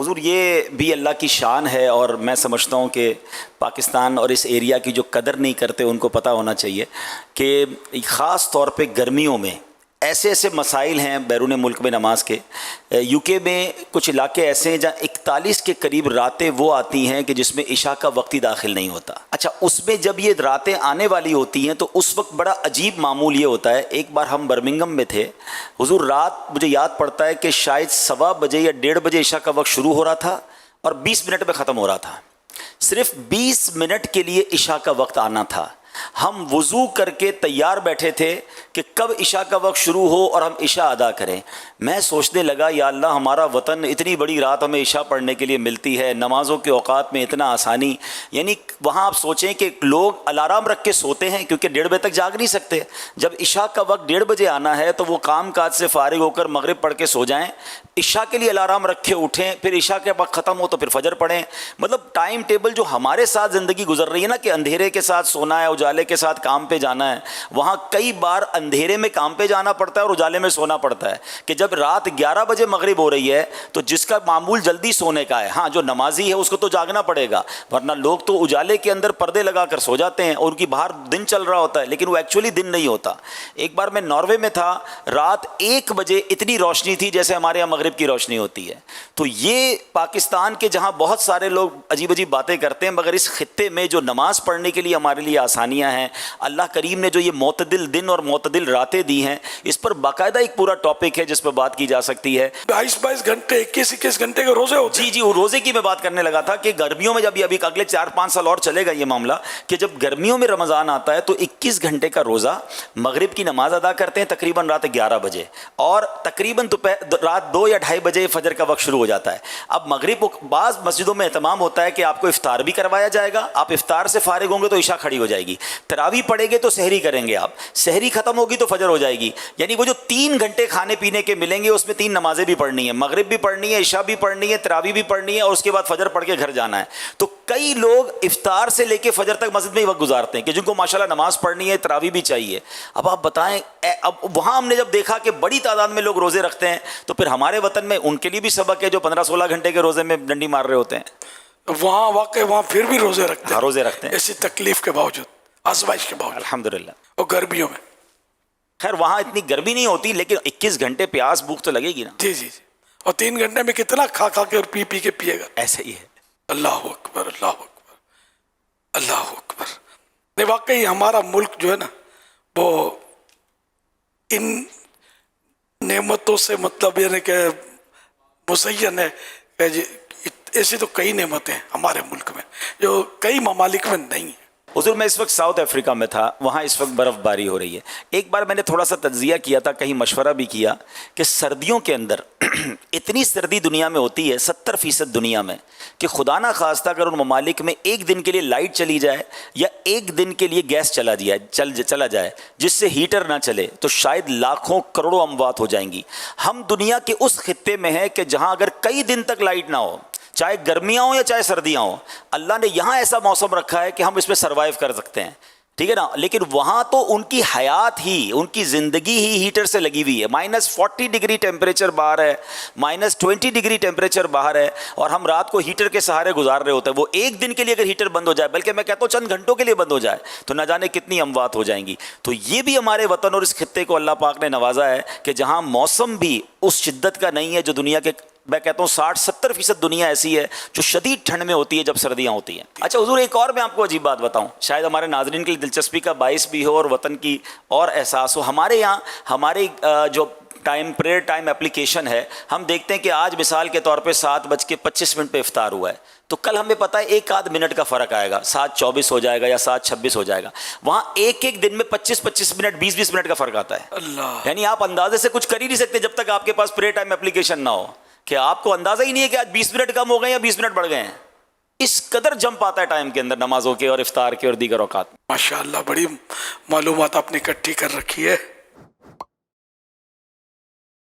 حضور یہ بھی اللہ کی شان ہے، اور میں سمجھتا ہوں کہ پاکستان اور اس ایریا کی جو قدر نہیں کرتے ان کو پتہ ہونا چاہیے کہ خاص طور پہ گرمیوں میں ایسے ایسے مسائل ہیں بیرون ملک میں نماز کے۔ یو کے میں کچھ علاقے ایسے ہیں جہاں 41 کے قریب راتیں وہ آتی ہیں کہ جس میں عشاء کا وقت ہی داخل نہیں ہوتا۔ اچھا، اس میں جب یہ راتیں آنے والی ہوتی ہیں تو اس وقت بڑا عجیب معمول یہ ہوتا ہے۔ ایک بار ہم برمنگھم میں تھے حضور، رات مجھے یاد پڑتا ہے کہ شاید 1:15 بجے یا 1:30 بجے عشاء کا وقت شروع ہو رہا تھا اور 20 منٹ میں ختم ہو رہا تھا۔ صرف 20 منٹ کے لیے عشاء کا وقت آنا تھا۔ ہم وضو کر کے تیار بیٹھے تھے کہ کب عشاء کا وقت شروع ہو اور ہم عشاء ادا کریں۔ میں سوچنے لگا یا اللہ، ہمارا وطن اتنی بڑی رات ہمیں عشاء پڑھنے کے لیے ملتی ہے، نمازوں کے اوقات میں اتنا آسانی، یعنی وہاں آپ سوچیں کہ لوگ الارم رکھ کے سوتے ہیں کیونکہ 1:30 بجے تک جاگ نہیں سکتے۔ جب عشاء کا وقت 1:30 بجے آنا ہے تو وہ کام کاج سے فارغ ہو کر مغرب پڑھ کے سو جائیں، عشاء کے لیے الارم رکھے اٹھیں، پھر عشاء کے وقت ختم ہو تو پھر فجر پڑھیں۔ مطلب ٹائم ٹیبل جو ہمارے ساتھ زندگی گزر رہی ہے نا کہ اندھیرے کے ساتھ سونا ہے، اجالے کے ساتھ کام پہ جانا ہے، وہاں کئی بار اندھیرے میں کام پہ جانا پڑتا ہے اور اجالے میں سونا پڑتا ہے کہ جب رات 11 بجے مغرب ہو رہی ہے تو جس کا معمول جلدی سونے کا ہے، ہاں جو نمازی ہے اس کو تو جاگنا پڑے گا، ورنہ لوگ تو اجالے کے اندر پردے لگا کر سو جاتے ہیں اور ان کی باہر دن چل رہا ہوتا ہے، لیکن وہ ایکچولی دن نہیں ہوتا۔ ایک بار میں ناروے میں تھا، رات 1 بجے اتنی روشنی تھی جیسے ہمارے یہاں مغرب کی روشنی ہوتی ہے۔ تو یہ پاکستان کے جہاں بہت سارے لوگ عجیب عجیب باتیں کرتے ہیں، مگر اس خطے میں جو نماز پڑھنے کے لیے ہمارے لیے آسانیاں ہیں، اللہ کریم نے جو یہ معتدل دن اور معتدل راتیں دی ہیں، اس پر باقاعدہ ایک پورا ٹاپک ہے جس پہ بات کی جا سکتی ہے۔ 22 گھنٹے 21 گھنٹے کے روزے ہوتے ہیں۔ جی وہ روزے کی میں بات کرنے لگا تھا کہ گرمیوں میں جب ابھی اگلے 4-5 سال اور چلے گا یہ معاملہ کہ جب گرمیوں میں رمضان آتا ہے تو 21 گھنٹے کا روزہ، مغرب کی نماز ادا کرتے ہیں تقریباً رات 11 بجے اور تقریباً رات 2 یا 2:30 بجے فجر کا وقت شروع ہو جاتا ہے۔ اب مغرب بعض مسجدوں میں اہتمام ہوتا ہے کہ آپ کو افطار بھی کروایا جائے گا، آپ افطار سے فارغ ہوں گے تو عشاء کھڑی ہو جائے گی، تراویح پڑھیں گے تو سحری کریں گے، آپ سحری ختم ہوگی تو فجر ہو جائے گی، یعنی وہ جو 3 گھنٹے کھانے پینے کے ملیں گے اس میں 3 نمازیں بھی پڑھنی ہے، مغرب بھی پڑھنی ہے، عشاء بھی پڑھنی ہے، تراویح بھی پڑھنی ہے اور اس کے بعد فجر پڑھ کے گھر جانا ہے۔ تو کئی لوگ افطار سے لے کے فجر تک مسجد میں ہی وقت گزارتے ہیں کہ جن کو ماشاءاللہ نماز پڑھنی ہے، تراویح بھی چاہیے۔ اب آپ بتائیں، اب وہاں ہم نے جب دیکھا کہ بڑی تعداد میں لوگ روزے رکھتے ہیں تو پھر ہمارے وطن میں ان کے لیے بھی سبق ہے جو 15-16 گھنٹے کے روزے میں ڈنڈی مار رہے ہوتے ہیں۔ وہاں واقع وہاں پھر بھی روزے رکھتے ہیں، ہاں روزے رکھتے ہیں ایسی تکلیف کے باوجود، آزمائش کے باوجود، الحمدللہ۔ اور گرمیوں میں خیر وہاں اتنی گرمی نہیں ہوتی لیکن 21 گھنٹے پیاس بھوک تو لگے گی نا۔ جی اور 3 گھنٹے میں کتنا کھا کے اور پی کے پیے گا۔ ایسا ہی ہے۔ اللہ اکبر، اللہ اکبر، اللہ اکبر۔ نہیں واقعی ہمارا ملک جو ہے نا وہ ان نعمتوں سے مطلب یعنی کہ مزین ہے کہ ایسی تو کئی نعمتیں ہیں ہمارے ملک میں جو کئی ممالک میں نہیں ہیں۔ حضور میں اس وقت ساؤتھ افریقہ میں تھا، وہاں اس وقت برف باری ہو رہی ہے۔ ایک بار میں نے تھوڑا سا تجزیہ کیا تھا، کہیں مشورہ بھی کیا کہ سردیوں کے اندر اتنی سردی دنیا میں ہوتی ہے 70% دنیا میں کہ خدا نہ خواستہ اگر ان ممالک میں ایک دن کے لیے لائٹ چلی جائے یا ایک دن کے لیے گیس چلا جائے جس سے ہیٹر نہ چلے تو شاید لاکھوں کروڑوں اموات ہو جائیں گی۔ ہم دنیا کے اس خطے میں ہیں کہ جہاں اگر کئی دن تک لائٹ نہ ہو، چاہے گرمیاں ہوں یا چاہے سردیاں ہوں، اللہ نے یہاں ایسا موسم رکھا ہے کہ ہم اس پہ سروائیو کر سکتے ہیں، ٹھیک ہے نا۔ لیکن وہاں تو ان کی حیات ہی، ان کی زندگی ہی ہیٹر سے لگی ہوئی ہے۔ -40 ڈگری ٹیمپریچر باہر ہے، -20 ڈگری ٹیمپریچر باہر ہے اور ہم رات کو ہیٹر کے سہارے گزار رہے ہوتے ہیں۔ وہ ایک دن کے لیے اگر ہیٹر بند ہو جائے، بلکہ میں کہتا ہوں چند گھنٹوں کے لیے بند ہو جائے تو نہ جانے کتنی اموات ہو جائیں گی۔ تو یہ بھی ہمارے وطن اور اس خطے کو اللہ پاک نے نوازا ہے کہ جہاں موسم بھی اس شدت کا نہیں ہے جو دنیا کے، میں کہتا ہوں 60-70% دنیا ایسی ہے جو شدید ٹھنڈ میں ہوتی ہے جب سردیاں ہوتی ہیں۔ اچھا حضور ایک اور میں آپ کو عجیب بات بتاؤں، شاید ہمارے ناظرین کے لیے دلچسپی کا باعث بھی ہو اور وطن کی اور احساس ہو۔ ہمارے یہاں ہماری جو پریئر ٹائم اپلیکیشن ہے، ہم دیکھتے ہیں کہ آج مثال کے طور پہ 7:25 پہ افطار ہوا ہے تو کل ہمیں پتہ ہے 1 منٹ کا فرق آئے گا، 7:24 ہو جائے گا یا 7:26 ہو جائے گا۔ وہاں ایک دن میں 25 منٹ 20 منٹ کا فرق آتا ہے۔ اللہ، یعنی آپ اندازے سے کچھ کر ہی نہیں سکتے جب تک آپ کے پاس پریئر ٹائم اپلیکیشن نہ ہو کہ آپ کو اندازہ ہی نہیں ہے کہ آج 20 منٹ کم ہو گئے یا 20 منٹ بڑھ گئے ہیں۔ اس قدر جمپ آتا ہے ٹائم کے اندر نمازوں کے اور افطار کے اور دیگر اوقات۔ ماشاء اللہ، بڑی معلومات آپ نے اکٹھی کر رکھی ہے۔